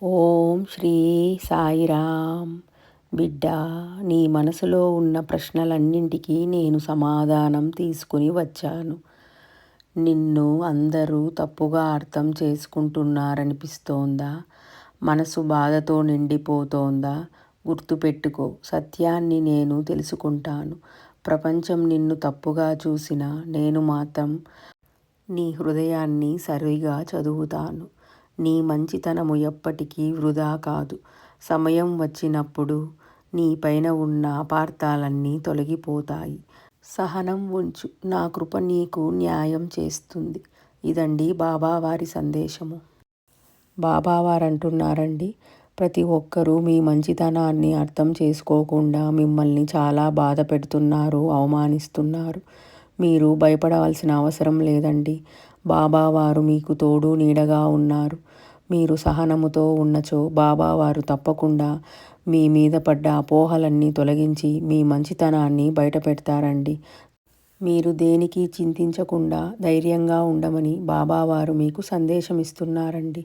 ఓం శ్రీ సాయిరామ్. బిడ్డ, నీ మనసులో ఉన్న ప్రశ్నలన్నింటికీ నేను సమాధానం తీసుకుని వచ్చాను. నిన్ను అందరూ తప్పుగా అర్థం చేసుకుంటున్నారనిపిస్తోందా? మనసు బాధతో నిండిపోతోందా? గుర్తుపెట్టుకో, సత్యాన్ని నేను తెలుసుకుంటాను. ప్రపంచం నిన్ను తప్పుగా చూసినా నేను మాత్రం నీ హృదయాన్ని సరిగా చదువుతాను. నీ మంచితనము ఎప్పటికీ వృధా కాదు. సమయం వచ్చినప్పుడు నీ పైన ఉన్న అపార్థాలన్నీ తొలగిపోతాయి. సహనం ఉంచు, నా కృప నీకు న్యాయం చేస్తుంది. ఇదండి బాబావారి సందేశము. బాబావారు అంటున్నారండి, ప్రతి ఒక్కరూ మీ మంచితనాన్ని అర్థం చేసుకోకుండా మిమ్మల్ని చాలా బాధ పెడుతున్నారు, అవమానిస్తున్నారు. మీరు భయపడవలసిన అవసరం లేదండి. బాబావారు మీకు తోడు నీడగా ఉన్నారు. మీరు సహనముతో ఉన్నచో బాబావారు తప్పకుండా మీ మీద పడ్డ అపోహలన్నీ తొలగించి మీ మంచితనాన్ని బయటపెడతారండి. మీరు దేనికి చింతించకుండా ధైర్యంగా ఉండమని బాబావారు మీకు సందేశం ఇస్తున్నారండి.